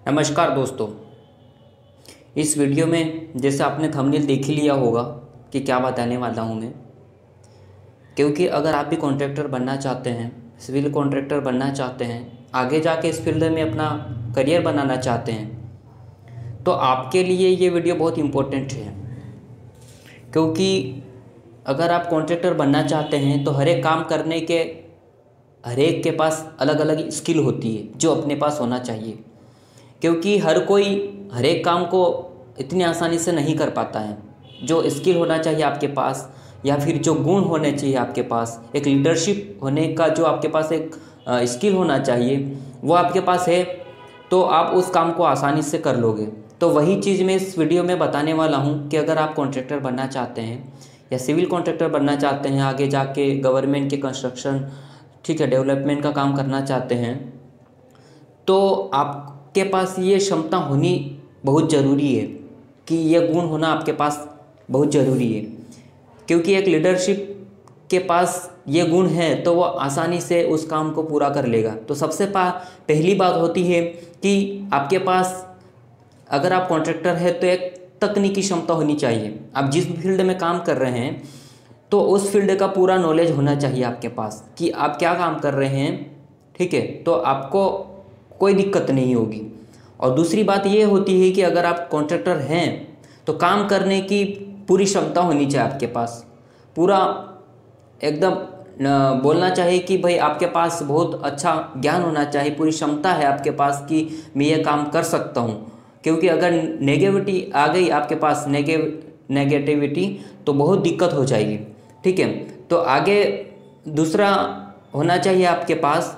नमस्कार दोस्तों। इस वीडियो में जैसे आपने थंबनेल देख ही लिया होगा कि क्या बताने वाला हूँ मैं। क्योंकि अगर आप भी कॉन्ट्रैक्टर बनना चाहते हैं, सिविल कॉन्ट्रैक्टर बनना चाहते हैं, आगे जाके इस फील्ड में अपना करियर बनाना चाहते हैं, तो आपके लिए ये वीडियो बहुत इम्पोर्टेंट है। क्योंकि अगर आप कॉन्ट्रैक्टर बनना चाहते हैं तो हर एक काम करने के हर एक के पास अलग अलग स्किल होती है जो अपने पास होना चाहिए। क्योंकि हर कोई हर एक काम को इतनी आसानी से नहीं कर पाता है। जो स्किल होना चाहिए आपके पास, या फिर जो गुण होने चाहिए आपके पास, एक लीडरशिप होने का जो आपके पास एक स्किल होना चाहिए, वो आपके पास है, तो आप उस काम को आसानी से कर लोगे। तो वही चीज़ मैं इस वीडियो में बताने वाला हूँ कि अगर आप कॉन्ट्रैक्टर बनना चाहते हैं या सिविल कॉन्ट्रैक्टर बनना चाहते हैं, आगे जाके गवर्नमेंट के कंस्ट्रक्शन, ठीक है, डेवलपमेंट का काम करना चाहते हैं, तो आपके पास ये क्षमता होनी बहुत ज़रूरी है कि ये गुण होना आपके पास बहुत ज़रूरी है। क्योंकि एक लीडरशिप के पास ये गुण है तो वो आसानी से उस काम को पूरा कर लेगा। तो सबसे पहली बात होती है कि आपके पास, अगर आप कॉन्ट्रैक्टर है तो एक तकनीकी क्षमता होनी चाहिए। आप जिस फील्ड में काम कर रहे हैं तो उस फील्ड का पूरा नॉलेज होना चाहिए आपके पास कि आप क्या काम कर रहे हैं, ठीक है, तो आपको कोई दिक्कत नहीं होगी। और दूसरी बात ये होती है कि अगर आप कॉन्ट्रैक्टर हैं तो काम करने की पूरी क्षमता होनी चाहिए आपके पास। पूरा एकदम बोलना चाहिए कि भाई आपके पास बहुत अच्छा ज्ञान होना चाहिए, पूरी क्षमता है आपके पास कि मैं ये काम कर सकता हूँ। क्योंकि अगर नेगेटिविटी आ गई आपके पास, नेगेटिविटी, तो बहुत दिक्कत हो जाएगी, ठीक है। तो आगे दूसरा होना चाहिए आपके पास,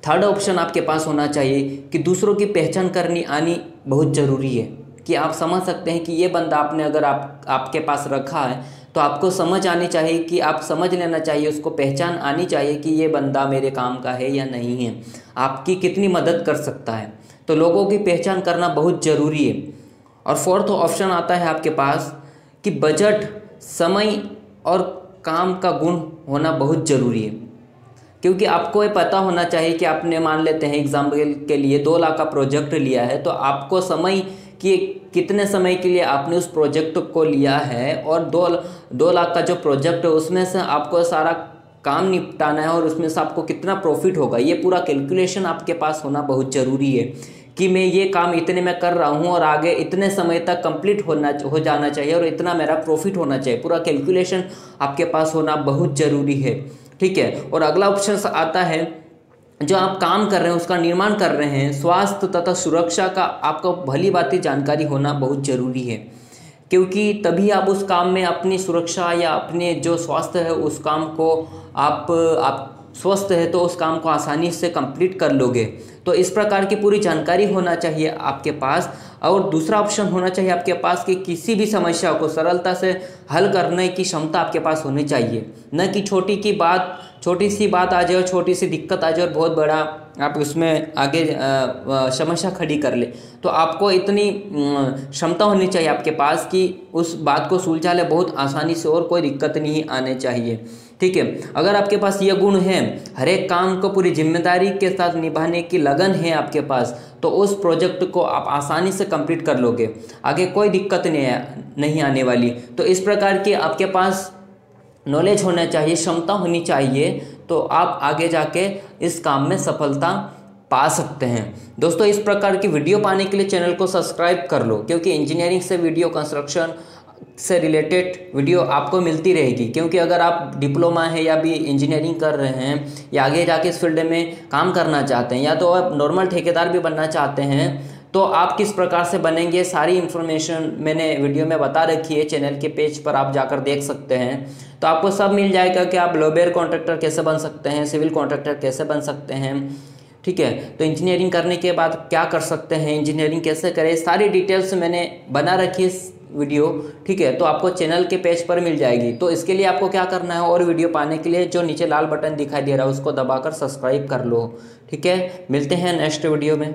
थर्ड ऑप्शन आपके पास होना चाहिए कि दूसरों की पहचान करनी आनी बहुत ज़रूरी है। कि आप समझ सकते हैं कि ये बंदा आपने अगर आपके पास रखा है तो आपको समझ आनी चाहिए, कि आप समझ लेना चाहिए, उसको पहचान आनी चाहिए कि ये बंदा मेरे काम का है या नहीं है, आपकी कितनी मदद कर सकता है। तो लोगों की पहचान करना बहुत ज़रूरी है। और फोर्थ ऑप्शन आता है आपके पास कि बजट, समय और काम का गुण होना बहुत ज़रूरी है। क्योंकि आपको ये पता होना चाहिए कि आपने, मान लेते हैं एग्जाम्पल के लिए, 2 लाख का प्रोजेक्ट लिया है, तो आपको समय कि कितने समय के लिए आपने उस प्रोजेक्ट को लिया है, और 2 लाख का जो प्रोजेक्ट है उसमें से आपको सारा काम निपटाना है और उसमें से आपको कितना प्रॉफिट होगा, ये पूरा कैलकुलेशन आपके पास होना बहुत ज़रूरी है। कि मैं ये काम इतने में कर रहा हूँ और आगे इतने समय तक कंप्लीट हो जाना चाहिए और इतना मेरा प्रॉफिट होना चाहिए, पूरा कैलकुलेशन आपके पास होना बहुत ज़रूरी है, ठीक है। और अगला ऑप्शन आता है, जो आप काम कर रहे हैं, उसका निर्माण कर रहे हैं, स्वास्थ्य तथा सुरक्षा का आपको भली भांति जानकारी होना बहुत ज़रूरी है। क्योंकि तभी आप उस काम में अपनी सुरक्षा या अपने जो स्वास्थ्य है उस काम को आप स्वस्थ है तो उस काम को आसानी से कंप्लीट कर लोगे। तो इस प्रकार की पूरी जानकारी होना चाहिए आपके पास। और दूसरा ऑप्शन होना चाहिए आपके पास कि किसी भी समस्या को सरलता से हल करने की क्षमता आपके पास होनी चाहिए। न कि छोटी सी बात आ जाए, छोटी सी दिक्कत आ जाए और बहुत बड़ा आप उसमें आगे समस्या खड़ी कर ले। तो आपको इतनी क्षमता होनी चाहिए आपके पास कि उस बात को सुलझा ले बहुत आसानी से और कोई दिक्कत नहीं आने चाहिए, ठीक है। अगर आपके पास ये गुण है, हर एक काम को पूरी जिम्मेदारी के साथ निभाने की लगन है आपके पास, तो उस प्रोजेक्ट को आप आसानी से कंप्लीट कर लोगे, आगे कोई दिक्कत नहीं आने वाली। तो इस प्रकार के आपके पास नॉलेज होना चाहिए, क्षमता होनी चाहिए, तो आप आगे जाके इस काम में सफलता पा सकते हैं। दोस्तों, इस प्रकार की वीडियो पाने के लिए चैनल को सब्सक्राइब कर लो, क्योंकि इंजीनियरिंग से वीडियो, कंस्ट्रक्शन से रिलेटेड वीडियो आपको मिलती रहेगी। क्योंकि अगर आप डिप्लोमा है या भी इंजीनियरिंग कर रहे हैं या आगे जाके इस फील्ड में काम करना चाहते हैं, या तो आप नॉर्मल ठेकेदार भी बनना चाहते हैं, तो आप किस प्रकार से बनेंगे, सारी इन्फॉर्मेशन मैंने वीडियो में बता रखी है। चैनल के पेज पर आप जाकर देख सकते हैं, तो आपको सब मिल जाएगा कि आप लोबेर कॉन्ट्रैक्टर कैसे बन सकते हैं, सिविल कॉन्ट्रैक्टर कैसे बन सकते हैं, ठीक है। तो इंजीनियरिंग करने के बाद क्या कर सकते हैं, इंजीनियरिंग कैसे करें, सारी डिटेल्स मैंने बना रखी है वीडियो, ठीक है। तो आपको चैनल के पेज पर मिल जाएगी। तो इसके लिए आपको क्या करना है, और वीडियो पाने के लिए जो नीचे लाल बटन दिखाई दे रहा है उसको दबाकर सब्सक्राइब कर लो, ठीक है। मिलते हैं नेक्स्ट वीडियो में।